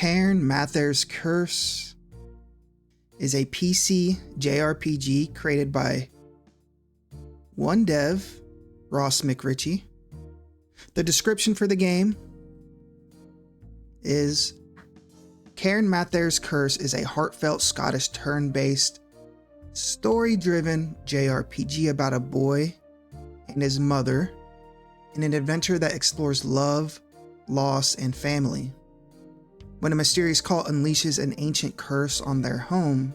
Cairn Mather's Curse is a PC JRPG created by one dev, Ross McRitchie. The description for the game is Cairn Mather's Curse is a heartfelt Scottish turn-based, story-driven JRPG about a boy and his mother in an adventure that explores love, loss, and family. When a mysterious cult unleashes an ancient curse on their home,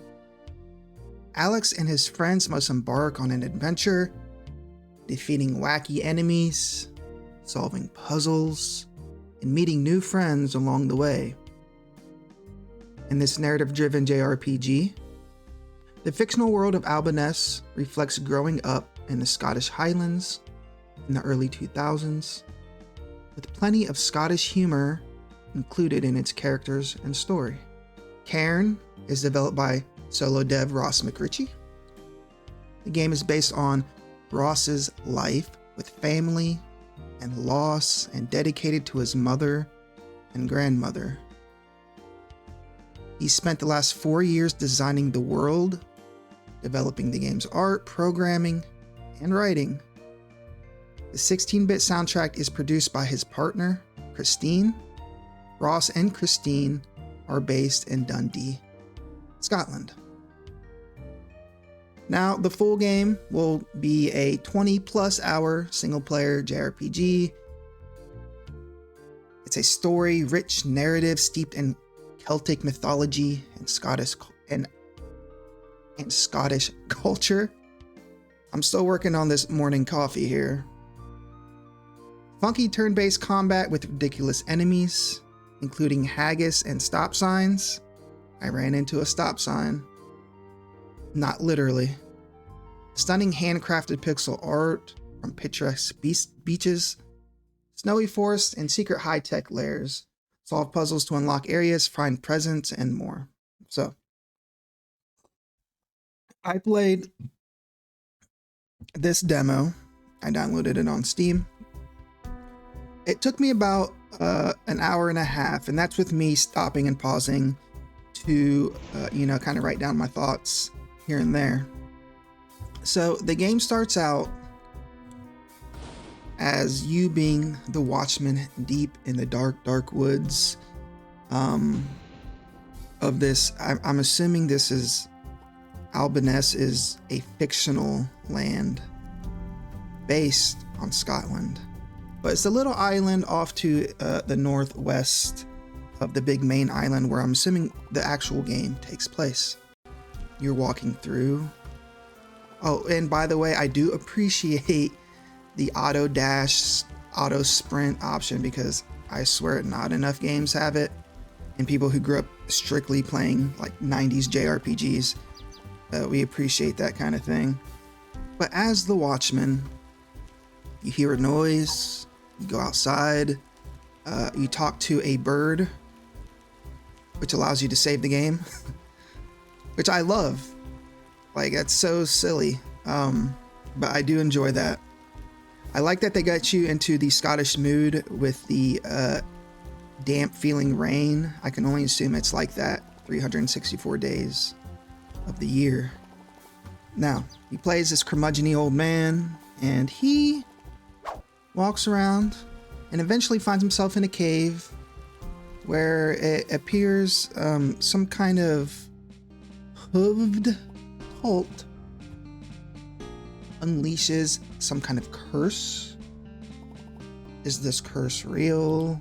Alex and his friends must embark on an adventure, defeating wacky enemies, solving puzzles, and meeting new friends along the way. In this narrative-driven JRPG, the fictional world of Albanese reflects growing up in the Scottish Highlands in the early 2000s, with plenty of Scottish humor included in its characters and story. Cairn is developed by solo dev Ross McRitchie. The game is based on Ross's life with family and loss and dedicated to his mother and grandmother. He spent the last 4 years designing the world, developing the game's art, programming, and writing. The 16-bit soundtrack is produced by his partner, Christine. Ross and Christine are based in Dundee, Scotland. Now, the full game will be a 20-plus hour single-player JRPG. It's a story-rich narrative steeped in Celtic mythology and Scottish culture. I'm still working on this morning coffee here. Funky turn-based combat with ridiculous enemies, including haggis and stop signs. I ran into a stop sign. Not literally. Stunning handcrafted pixel art from picturesque beaches, snowy forests, and secret high-tech lairs. Solve puzzles to unlock areas, find presents, and more. So, I played this demo. I downloaded it on Steam. It took me about an hour and a half, and that's with me stopping and pausing to, kind of write down my thoughts here and there. So the game starts out as you being the watchman deep in the dark woods of this. I'm assuming this is Albanese is a fictional land based on Scotland, but it's a little island off to the northwest of the big main island where I'm assuming the actual game takes place. You're walking through. Oh, and by the way, I do appreciate the auto dash, auto sprint option, because I swear not enough games have it. And people who grew up strictly playing like 90s JRPGs, we appreciate that kind of thing. But as the watchman, you hear a noise, you go outside, you talk to a bird, which allows you to save the game, which I love. Like, that's so silly, but I do enjoy that. I like that they got you into the Scottish mood with the damp feeling rain. I can only assume it's like that 364 days of the year. Now, he plays this curmudgeon-y old man, and he walks around and eventually finds himself in a cave where it appears some kind of hooved cult unleashes some kind of curse. Is this curse real?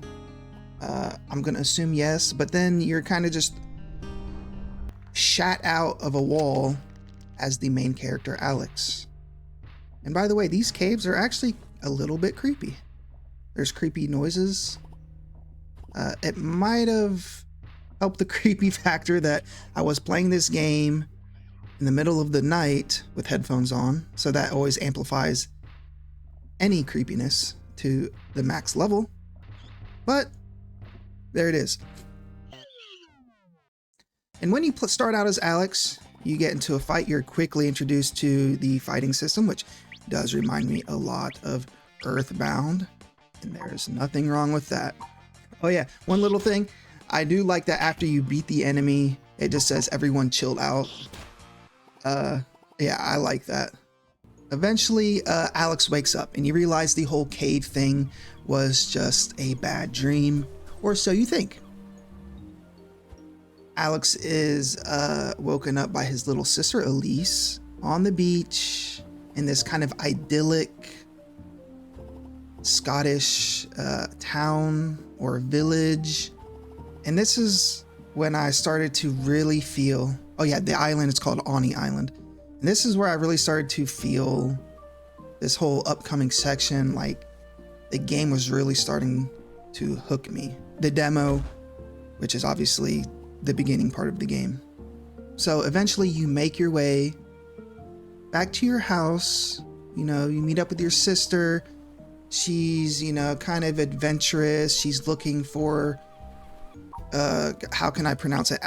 I'm gonna assume yes, but then you're kind of just shot out of a wall as the main character, Alex. And by the way, these caves are actually a little bit creepy. There's creepy noises. It might have helped the creepy factor that I was playing this game in the middle of the night with headphones on, so that always amplifies any creepiness to the max level. But there it is. And when you start out as Alex, you get into a fight. You're quickly introduced to the fighting system, which does remind me a lot of Earthbound, and there's nothing wrong with that. Oh yeah, one little thing. I do like that after you beat the enemy, it just says everyone chill out. Yeah, I like that. Eventually, Alex wakes up and you realize the whole cave thing was just a bad dream, or so you think. Alex is woken up by his little sister Elise on the beach in this kind of idyllic Scottish town or village. And this is when I started to really feel, oh yeah, the island is called Oni Island. And this is where I really started to feel this whole upcoming section, like the game was really starting to hook me. The demo, which is obviously the beginning part of the game. So eventually you make your way back to your house, you know, you meet up with your sister. She's, you know, kind of adventurous. She's looking for, how can I pronounce it?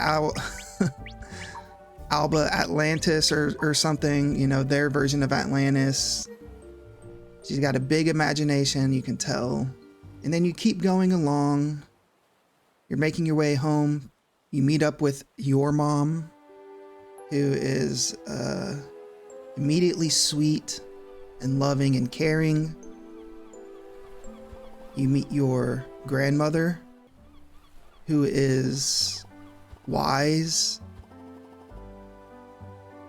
Alba Atlantis or something, you know, their version of Atlantis. She's got a big imagination, you can tell. And then you keep going along. You're making your way home. You meet up with your mom, who is immediately sweet and loving and caring. You meet your grandmother, who is wise,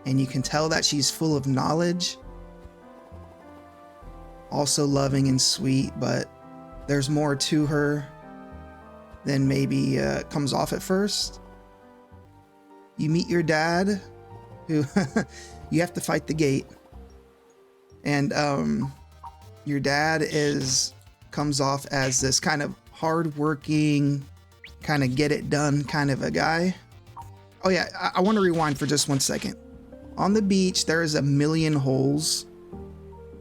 and you can tell that she's full of knowledge. Also loving and sweet, but there's more to her than maybe comes off at first. You meet your dad, who you have to fight the gate, and your dad comes off as this kind of hardworking, kind of get it done kind of a guy. Oh yeah, I want to rewind for just 1 second. On the beach, there is a million holes,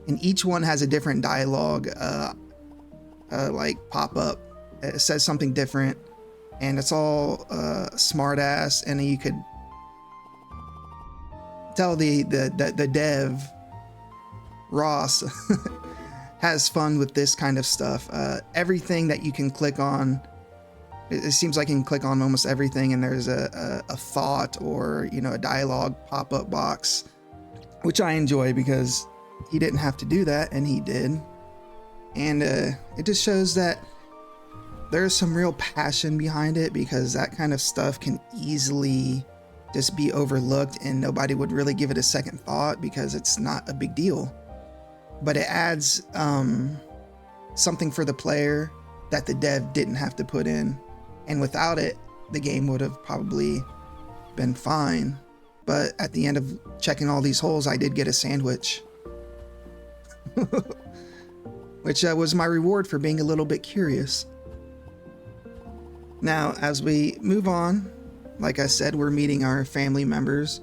and each one has a different dialogue, like pop up. It says something different, and it's all smart ass, and you could tell the dev Ross has fun with this kind of stuff. Everything that you can click on, it seems like you can click on almost everything, and there's a thought or, you know, a dialogue pop-up box, which I enjoy because he didn't have to do that, and he did. And it just shows that there's some real passion behind it, because that kind of stuff can easily just be overlooked and nobody would really give it a second thought because it's not a big deal. But it adds something for the player that the dev didn't have to put in. And without it, the game would have probably been fine. But at the end of checking all these holes, I did get a sandwich. Which was my reward for being a little bit curious. Now, as we move on, like I said, we're meeting our family members.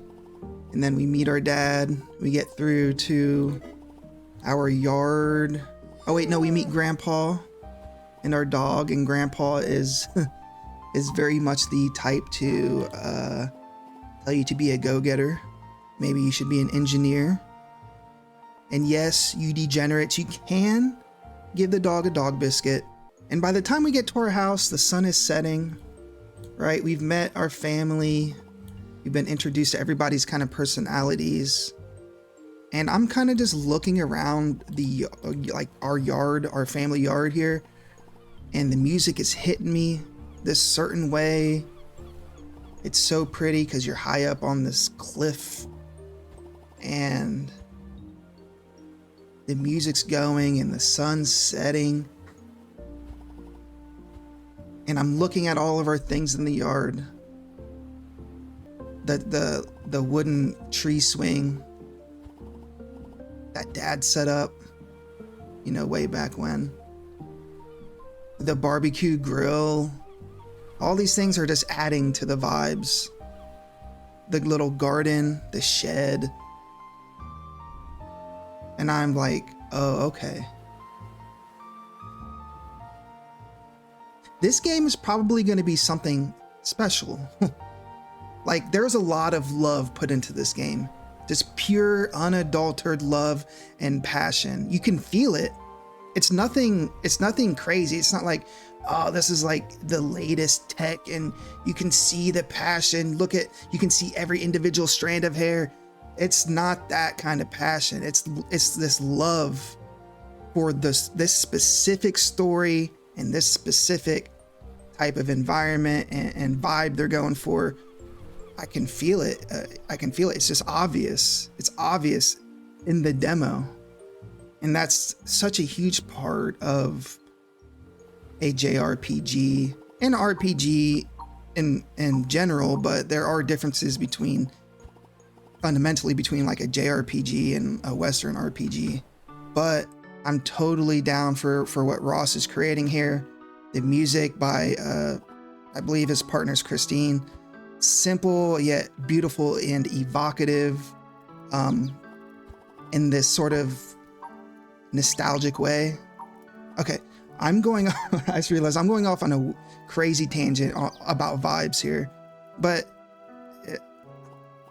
And then we meet our dad. We get through to our yard. Oh wait, no, we meet Grandpa and our dog. And Grandpa is very much the type to tell you to be a go-getter. Maybe you should be an engineer. And yes, you degenerates, you can give the dog a dog biscuit. And by the time we get to our house, the sun is setting, right? We've met our family. We've been introduced to everybody's kind of personalities. And I'm kind of just looking around like our yard, our family yard here. And the music is hitting me this certain way. It's so pretty because you're high up on this cliff. And the music's going and the sun's setting. And I'm looking at all of our things in the yard. The wooden tree swing that Dad set up, you know, way back when. The barbecue grill. All these things are just adding to the vibes. The little garden, the shed. And I'm like, oh, okay. This game is probably going to be something special. Like, there's a lot of love put into this game. Just pure, unadulterated love and passion. You can feel it. It's nothing crazy. It's not like, oh, this is like the latest tech, and you can see the passion. You can see every individual strand of hair. It's not that kind of passion. It's this love for this specific story and this specific type of environment and vibe they're going for. I can feel it. It's just obvious. It's obvious in the demo. And that's such a huge part of a JRPG and RPG in general, but there are differences fundamentally between like a JRPG and a Western RPG. But I'm totally down for what Ross is creating here. The music by, I believe his partner's Christine. Simple yet beautiful and evocative in this sort of nostalgic way. Okay, I just realized I'm going off on a crazy tangent about vibes here, but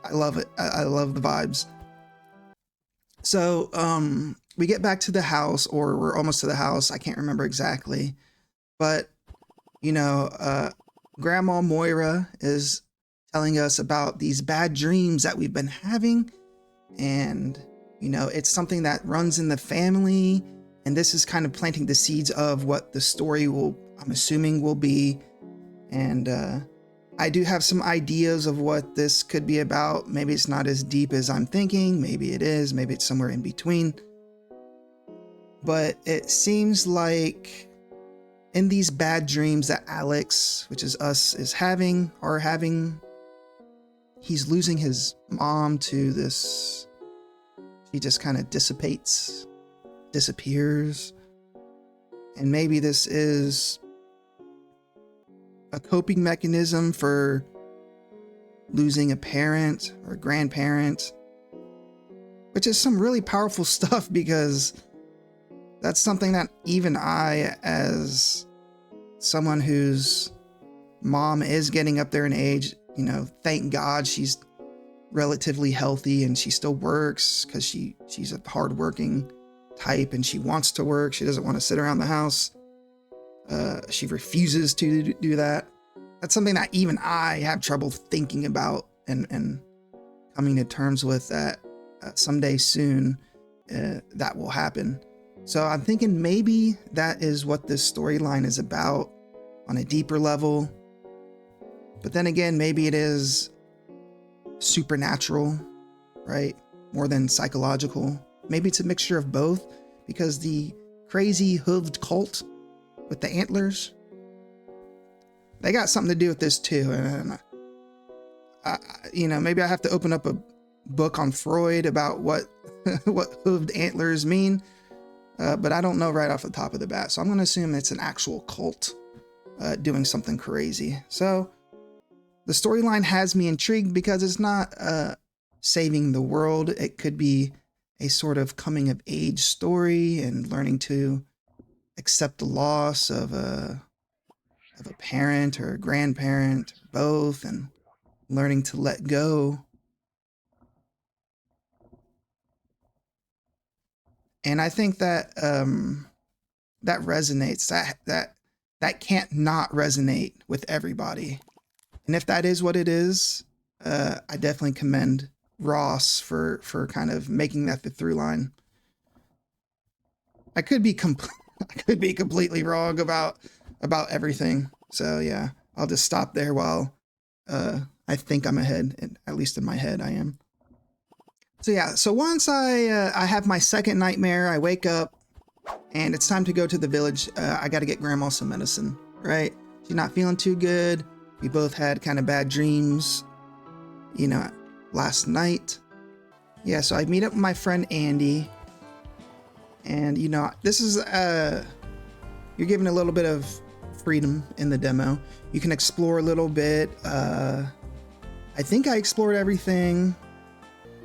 I love it. I love the vibes. So we get back to the house, or we're almost to the house. I can't remember exactly, but Grandma Moira is telling us about these bad dreams that we've been having, and it's something that runs in the family, and this is kind of planting the seeds of what the story I'm assuming will be. And I do have some ideas of what this could be about. Maybe it's not as deep as I'm thinking, maybe it is, maybe it's somewhere in between, but it seems like in these bad dreams that Alex, which is us, is having, he's losing his mom to this. She just kind of disappears. And maybe this is a coping mechanism for losing a parent or a grandparent, which is some really powerful stuff, because that's something that even I, as someone whose mom is getting up there in age, thank God she's relatively healthy and she still works, because she's a hardworking type and she wants to work. She doesn't want to sit around the house. She refuses to do that. That's something that even I have trouble thinking about and coming to terms with, that someday soon that will happen. So I'm thinking maybe that is what this storyline is about on a deeper level. But then again, maybe it is supernatural, right? More than psychological. Maybe it's a mixture of both, because the crazy hooved cult with the antlers, they got something to do with this too. And maybe I have to open up a book on Freud about what hooved antlers mean. But I don't know right off the top of the bat. So I'm going to assume it's an actual cult doing something crazy. So the storyline has me intrigued, because it's not saving the world. It could be a sort of coming of age story and learning to accept the loss of a parent or a grandparent, or both, and learning to let go. And I think that that resonates. That can't not resonate with everybody. And if that is what it is, I definitely commend Ross for kind of making that the through line. I could be completely wrong about everything. So yeah, I'll just stop there while I think I'm ahead, and at least in my head I am. So yeah, so once I have my second nightmare, I wake up and it's time to go to the village. I got to get Grandma some medicine, right? She's not feeling too good. We both had kind of bad dreams, last night. Yeah, so I meet up with my friend Andy, and this is you're given a little bit of freedom in the demo. You can explore a little bit. I think I explored everything.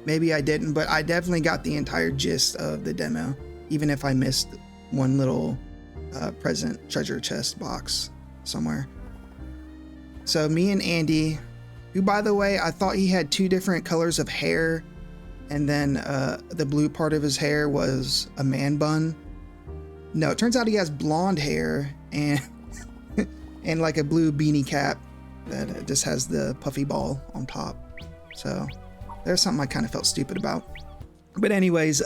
Maybe I didn't, but I definitely got the entire gist of the demo, even if I missed one little present treasure chest box somewhere. So me and Andy, who, by the way, I thought he had two different colors of hair, and then the blue part of his hair was a man bun. No, it turns out he has blonde hair, and and like a blue beanie cap that just has the puffy ball on top. So there's something I kind of felt stupid about. But anyways,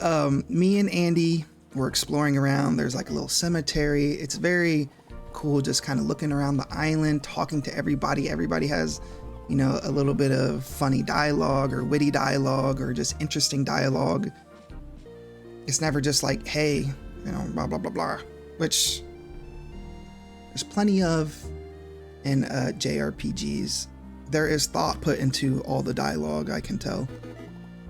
me and Andy were exploring around. There's like a little cemetery. It's very cool just kind of looking around the island, talking to everybody. Everybody has, you know, a little bit of funny dialogue or witty dialogue or just interesting dialogue. It's never just like, hey, you know, blah, blah, blah, blah, which there's plenty of in JRPGs. There is thought put into all the dialogue, I can tell.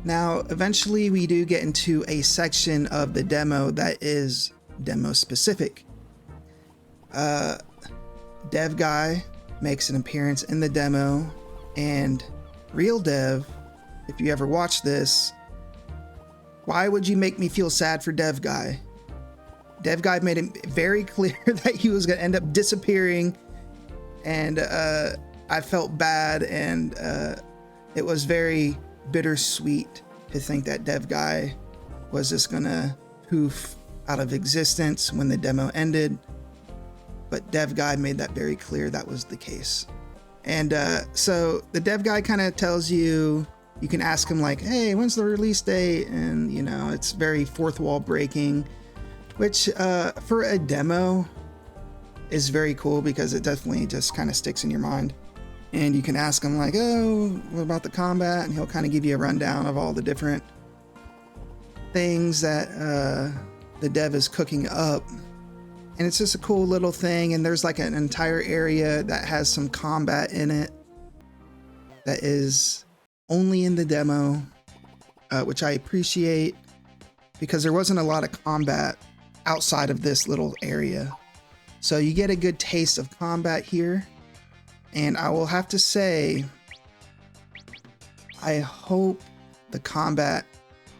Now, eventually we do get into a section of the demo that is demo specific. Dev Guy makes an appearance in the demo, and Real Dev, if you ever watch this, why would you make me feel sad for Dev Guy? Dev Guy made it very clear that he was going to end up disappearing, and I felt bad, and it was very bittersweet to think that Dev Guy was just going to poof out of existence when the demo ended. But Dev Guy made that very clear that was the case. And so the Dev Guy kind of tells you, you can ask him like, hey, when's the release date? And, you know, it's very fourth wall breaking, which for a demo is very cool because it definitely just kind of sticks in your mind. And you can ask him like, oh, what about the combat? And he'll kind of give you a rundown of all the different things that the dev is cooking up. And it's just a cool little thing. And there's like an entire area that has some combat in it that is only in the demo, which I appreciate because there wasn't a lot of combat outside of this little area. So you get a good taste of combat here. And I will have to say, I hope the combat,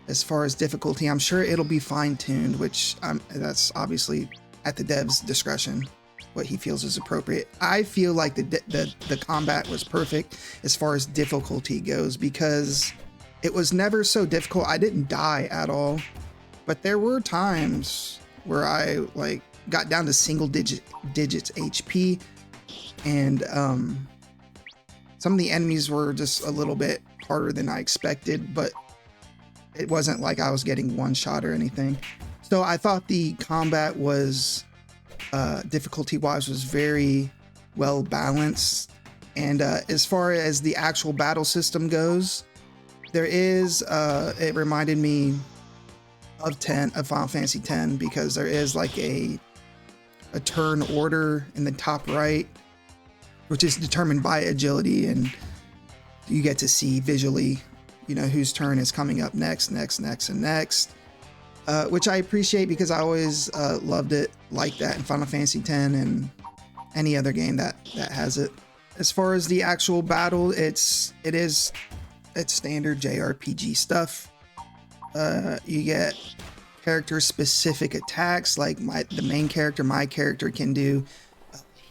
as far as difficulty, I'm sure it'll be fine-tuned, which that's obviously at the dev's discretion, what he feels is appropriate. I feel like the combat was perfect as far as difficulty goes because it was never so difficult. I didn't die at all, but there were times where I like got down to single digits HP. And some of the enemies were just a little bit harder than I expected, but it wasn't like I was getting one shot or anything. So I thought the combat was, difficulty-wise, was very well balanced. And as far as the actual battle system goes, there is, it reminded me of Final Fantasy X because there is like a turn order in the top right, which is determined by agility, and you get to see visually, you know, whose turn is coming up next, and next, which I appreciate because I always loved it like that in Final Fantasy X and any other game that has it. As far as the actual battle, it's standard JRPG stuff. You get character-specific attacks, like my character can do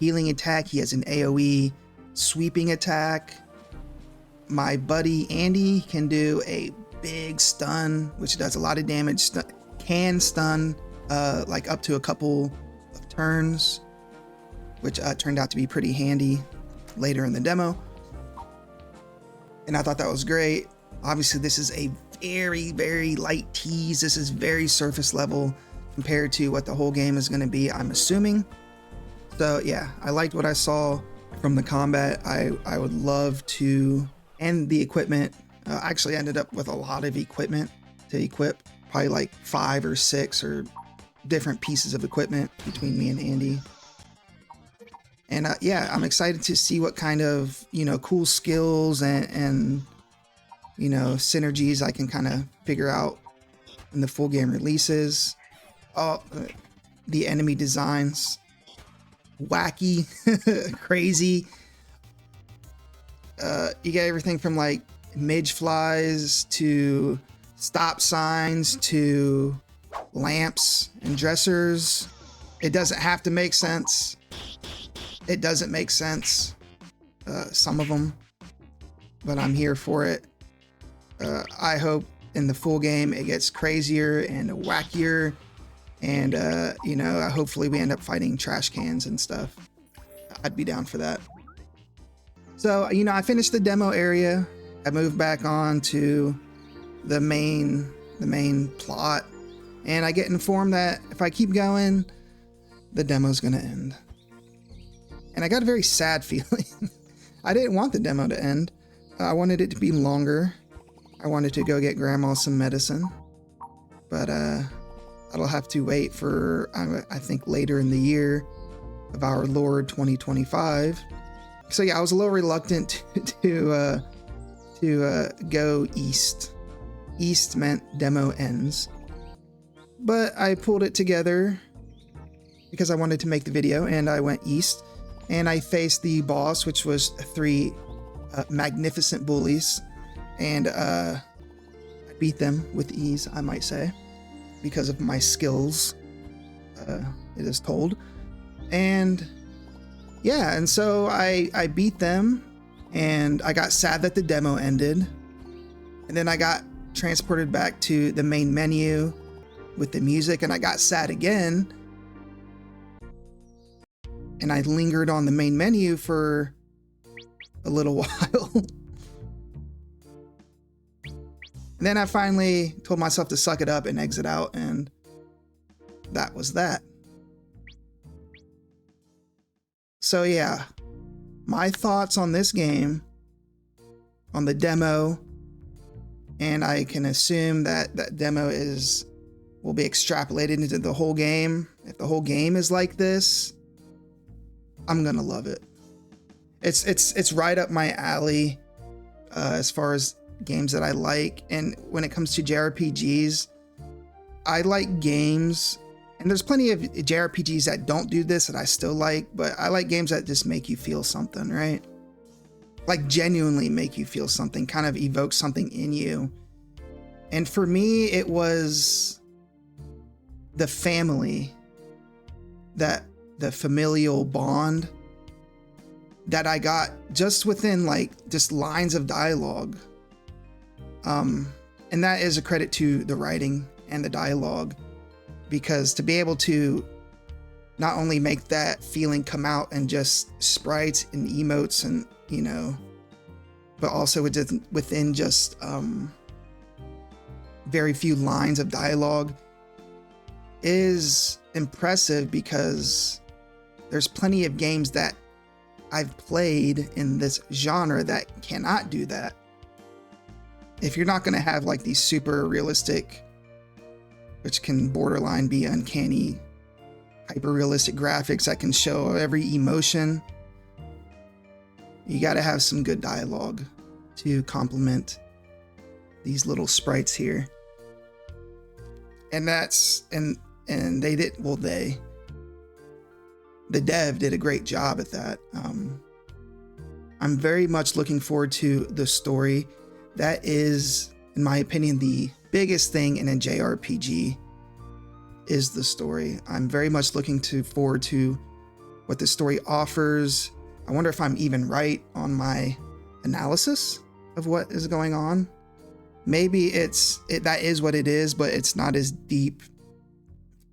healing attack. He has an AoE sweeping attack. My buddy Andy can do a big stun, which does a lot of damage. Can stun like up to a couple of turns, which turned out to be pretty handy later in the demo. And I thought that was great. Obviously, this is a very, very light tease. This is very surface level compared to what the whole game is going to be, I'm assuming. So yeah, I liked what I saw from the combat. I would love to, and the equipment. I actually ended up with a lot of equipment to equip, probably like 5 or 6 or different pieces of equipment between me and Andy. And yeah, I'm excited to see what kind of, you know, cool skills and you know, synergies I can kind of figure out in the full game releases. The enemy designs, wacky, crazy. You get everything from like midge flies to stop signs to lamps and dressers. It doesn't have to make sense. It doesn't make sense, some of them, but I'm here for it. I hope in the full game it gets crazier and wackier, and you know, hopefully we end up fighting trash cans and stuff. I'd be down for that. So, you know, I finished the demo area. I moved back on to the main plot, and I get informed that if I keep going, the demo's gonna end. And I got a very sad feeling. I didn't want the demo to end. I wanted it to be longer. I wanted to go get grandma some medicine, but that'll have to wait for, I think, later in the year of our Lord 2025. So yeah, I was a little reluctant to go east. East meant demo ends, but I pulled it together because I wanted to make the video, and I went east, and I faced the boss, which was 3 magnificent bullies, and I beat them with ease, I might say, because of my skills, it is told. And yeah, and so I beat them, and I got sad that the demo ended, and then I got transported back to the main menu with the music, and I got sad again, and I lingered on the main menu for a little while. And then I finally told myself to suck it up and exit out, and that was that. So yeah, my thoughts on this game, on the demo, and I can assume that that demo will be extrapolated into the whole game. If the whole game is like this, I'm gonna love it. It's right up my alley as far as games that I like. And when it comes to JRPGs, I like games, and there's plenty of JRPGs that don't do this that I still like, but I like games that just make you feel something, right? Like genuinely make you feel something, kind of evoke something in you. And for me, it was the family, that the familial bond that I got just within just lines of dialogue. And that is a credit to the writing and the dialogue, because to be able to not only make that feeling come out in just sprites and emotes and, you know, but also within just very few lines of dialogue is impressive, because there's plenty of games that I've played in this genre that cannot do that. If you're not going to have like these super realistic, which can borderline be uncanny, hyper realistic graphics that can show every emotion, you got to have some good dialogue to complement these little sprites here. And they did, well, the dev did a great job at that. I'm very much looking forward to the story. That is, in my opinion, the biggest thing in a JRPG is the story. I'm very much looking forward to what the story offers. I wonder if I'm even right on my analysis of what is going on. Maybe that is what it is, but it's not as deep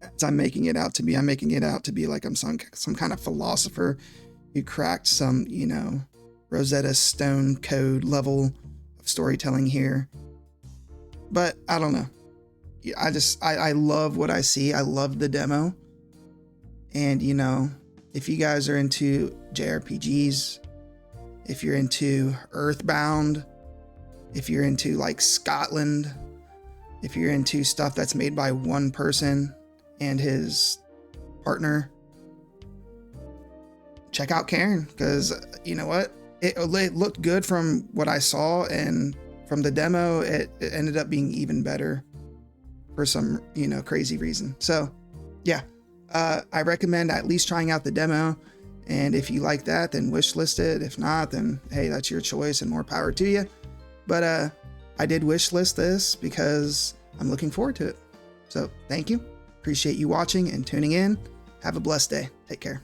as I'm making it out to be. I'm making it out to be like I'm some kind of philosopher who cracked some, you know, Rosetta Stone code level of storytelling here. But I don't know. I love what I see. I love the demo. And, you know, if you guys are into JRPGs, if you're into Earthbound, if you're into like Scotland, if you're into stuff that's made by one person and his partner, check out Karen, because you know what? It looked good from what I saw, and from the demo, it ended up being even better for some, you know, crazy reason. So yeah, I recommend at least trying out the demo. And if you like that, then wishlist it. If not, then hey, that's your choice and more power to you. But I did wishlist this because I'm looking forward to it. So thank you. Appreciate you watching and tuning in. Have a blessed day. Take care.